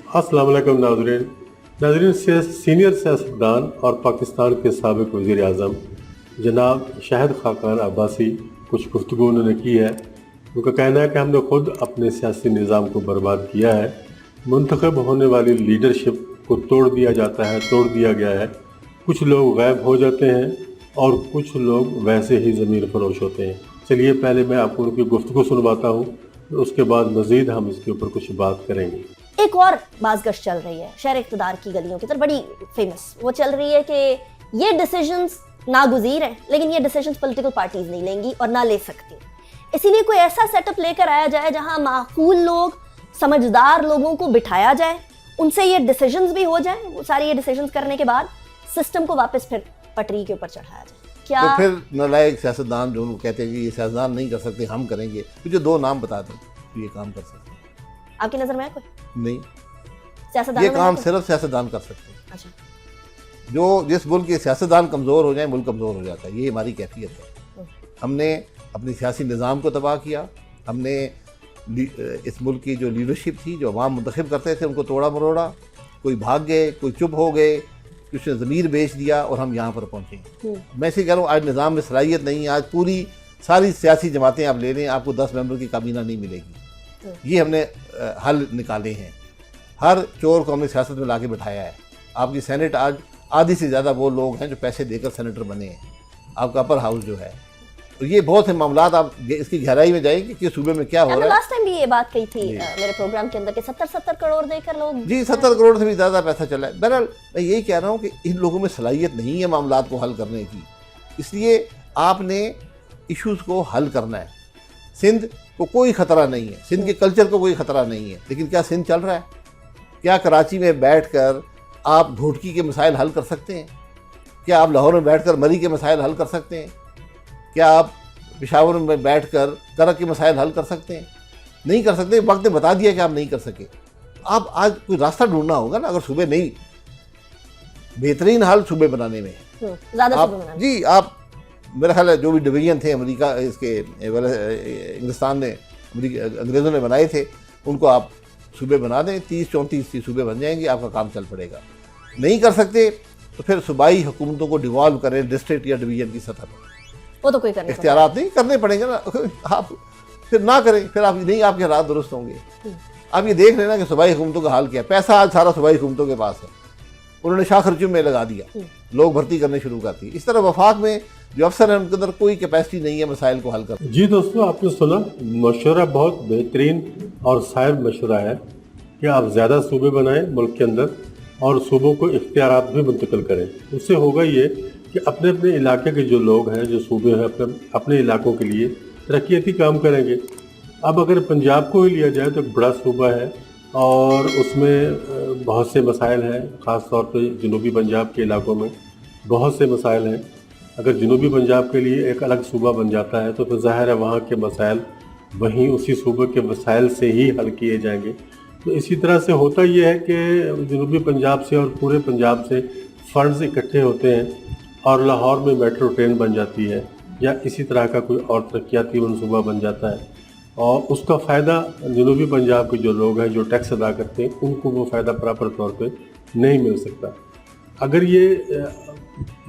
अस्सलाम वालेकुम नाज़रीन। नाज़रीन, सीनियर सियासतदान और पाकिस्तान के साबिक़ वज़ीर आज़म जनाब शाहिद खाकान अब्बासी कुछ गुफ्तगू उन्होंने की है। उनका कहना है कि हमने ख़ुद अपने सियासी निज़ाम को बर्बाद किया है। मुंतखब होने वाली लीडरशिप को तोड़ दिया जाता है, तोड़ दिया गया है। कुछ लोग गायब हो जाते हैं और कुछ लोग वैसे ही ज़मीर फरोश होते हैं। चलिए पहले मैं आपको उनकी गुफ्तगू सुनवाता हूँ, उसके बाद मज़ीद हम इसके ऊपर कुछ बात करेंगे। एक और बाज़गश्त चल रही है शहर इक़्तिदार की गलियों की तरफ, बड़ी फेमस। वो चल रही है कि ये डिसीजंस नागुज़ीर हैं, लेकिन ये डिसीजंस पॉलिटिकल पार्टीज नहीं लेंगी और ना ले सकती। इसीलिए कोई ऐसा सेटअप लेकर आया जाए जहां माकूल लोग, समझदार लोगों को बिठाया जाए, उनसे ये डिसीजंस भी हो जाए। वो सारी ये डिसीजंस करने के बाद सिस्टम को वापस फिर पटरी के ऊपर चढ़ाया जाए। क्या तो फिर नालायक सियासतदान जो लोग कहते हैं कि ये सियासतदान नहीं कर सकते, हम करेंगे, मुझे दो नाम बता दें तो ये काम कर सकते हैं। आपकी नज़र में है कोई? नहीं, सियासतदान ये काम सिर्फ सियासतदान कर सकते हैं। अच्छा, जो जिस मुल्क के सियासतदान कमज़ोर हो जाए, मुल्क कमज़ोर हो जाता है। ये हमारी कैफियत है। हमने अपनी सियासी निज़ाम को तबाह किया। हमने इस मुल्क की जो लीडरशिप थी, जो अवाम मुंतखब करते थे, उनको तोड़ा मरोड़ा। कोई भाग गए, कोई चुप हो गए, किसी ने ज़मीर बेच दिया और हम यहाँ पर पहुँचे। मैं इसे कह रहा हूँ, आज निज़ाम में सलाहियत नहीं है। आज पूरी सारी सियासी जमातें आप ले लें, आपको 10 मेंबर की काबीना नहीं मिलेगी। ये हमने हल निकाले हैं। हर चोर को हमने सियासत में लाके बिठाया है। आपकी सेनेट आज आधी से ज़्यादा वो लोग हैं जो पैसे देकर सेनेटर बने हैं। आपका अपर हाउस जो है, तो ये बहुत से मामलात, आप इसकी गहराई में जाएंगे कि सूबे में क्या हो रहा है। लास्ट टाइम भी ये बात कही थी मेरे प्रोग्राम के अंदर कि 70 करोड़ देकर लोग, जी 70 करोड़ से भी ज़्यादा पैसा चला है। बहरहाल मैं यही कह रहा हूँ कि इन लोगों में सलाहियत नहीं है मामलात को हल करने की। इसलिए आपने इश्यूज़ को हल करना है। सिंध को कोई ख़तरा नहीं है, सिंध के कल्चर को कोई ख़तरा नहीं है, लेकिन क्या सिंध चल रहा है? क्या कराची में बैठकर आप घोटकी के मसाइल हल कर सकते हैं? क्या आप लाहौर में बैठकर मरी के मसाइल हल कर सकते हैं? क्या आप पेशावर में बैठकर करक के मसाइल हल कर सकते हैं? नहीं कर सकते। वक्त ने बता दिया कि आप नहीं कर सके। आप आज कोई रास्ता ढूंढना होगा ना। अगर सूबे नहीं, बेहतरीन हाल सूबे बनाने में ज़्यादा जी, आप मेरा ख्याल है जो भी डिवीजन थे अमेरिका, इसके इंग्लिस्तान ने, अंग्रेज़ों ने बनाए थे, उनको आप सूबे बना दें। 30-34 सूबे बन जाएंगे, आपका काम चल पड़ेगा। नहीं कर सकते तो फिर सूबाई हुकूमतों को डिवॉल्व करें डिस्ट्रिक्ट या डिवीजन की सतह पर। वो तो कोई करने इख्तियारात नहीं करने पड़ेंगे ना। आप फिर ना करें, फिर आप नहीं, आपके हालात दुरुस्त होंगे। आप ये देख लेना कि सूबाई हुकूमतों का हाल क्या है। पैसा आज सारा सूबाई हुकूमतों के पास है। उन्होंने शाह खर्चों में लगा दिया, लोग भर्ती करने शुरू कर दी। इस तरह वफाक में जो अफसर हैं उनके अंदर कोई कैपेसिटी नहीं है मसाइल को हल कर। जी दोस्तों, आपने सुना, मशवरा बहुत बेहतरीन और साहिब मशवरा है कि आप ज़्यादा सूबे बनाएं मुल्क के अंदर और सूबों को इख्तियारात भी मुंतकिल करें। उससे होगा ये कि अपने अपने इलाके के जो लोग हैं, जो सूबे हैं, अपने इलाकों के लिए तरक्याती काम करेंगे। अब अगर पंजाब को ही लिया जाए तो एक बड़ा सूबा है और उसमें बहुत से मसाइल हैं। ख़ास तौर पे जनूबी पंजाब के इलाकों में बहुत से मसाइल हैं। अगर जनूबी पंजाब के लिए एक अलग सूबा बन जाता है तो फिर ज़ाहिर है वहाँ के मसाइल वहीं उसी सूबे के मसाइल से ही हल किए जाएंगे। तो इसी तरह से होता ये है कि जनूबी पंजाब से और पूरे पंजाब से फ़ंड्स इकट्ठे होते हैं और लाहौर में मेट्रो ट्रेन बन जाती है या इसी तरह का कोई और तरक्याती मनसूबा बन जाता है और उसका फ़ायदा जनूबी पंजाब के जो लोग हैं, जो टैक्स अदा करते हैं, उनको वो फ़ायदा प्रॉपर तौर पे नहीं मिल सकता। अगर ये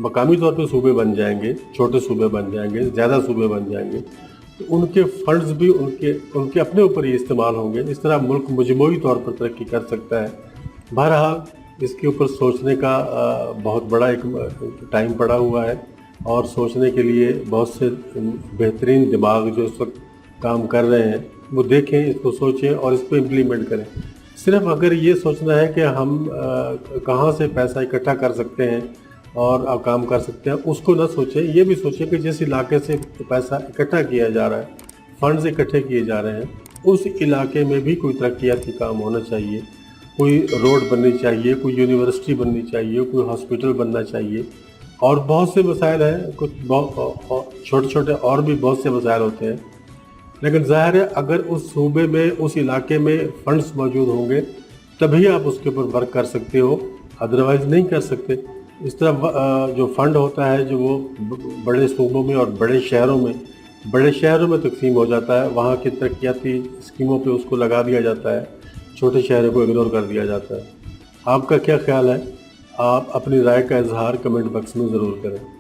मकामी तौर पे सूबे बन जाएंगे, छोटे सूबे बन जाएंगे, ज़्यादा सूबे बन जाएंगे, तो उनके फंड्स भी उनके अपने ऊपर ही इस्तेमाल होंगे। इस तरह मुल्क मजमूई तौर पर तरक्की कर सकता है। बहरहाल इसके ऊपर सोचने का बहुत बड़ा एक टाइम पड़ा हुआ है और सोचने के लिए बहुत से बेहतरीन दिमाग जो इस वक्त काम कर रहे हैं वो देखें, इसको सोचें और इस पर इम्प्लीमेंट करें। सिर्फ अगर ये सोचना है कि हम कहाँ से पैसा इकट्ठा कर सकते हैं और काम कर सकते हैं, उसको ना सोचें। ये भी सोचें कि जिस इलाके से पैसा इकट्ठा किया जा रहा है, फंड्स इकट्ठे किए जा रहे हैं, उस इलाके में भी कोई तरक्याती काम होना चाहिए। कोई रोड बननी चाहिए, कोई यूनिवर्सिटी बननी चाहिए, कोई हॉस्पिटल बनना चाहिए और बहुत से मसाइल हैं। कुछ छोटे छोटे और भी बहुत से मसाइल होते हैं, लेकिन ज़ाहिर है अगर उस सूबे में, उस इलाके में फ़ंड्स मौजूद होंगे तभी आप उसके ऊपर वर्क कर सकते हो, अदरवाइज़ नहीं कर सकते। इस तरह जो फ़ंड होता है जो वो बड़े सूबों में और बड़े शहरों में तकसीम हो जाता है, वहाँ की तरक्याती स्कीमों पे उसको लगा दिया जाता है। چھوٹے شہروں کو اگنور کر دیا جاتا ہے۔ آپ کا کیا خیال ہے؟ آپ اپنی رائے کا اظہار کمنٹ باکس میں ضرور کریں۔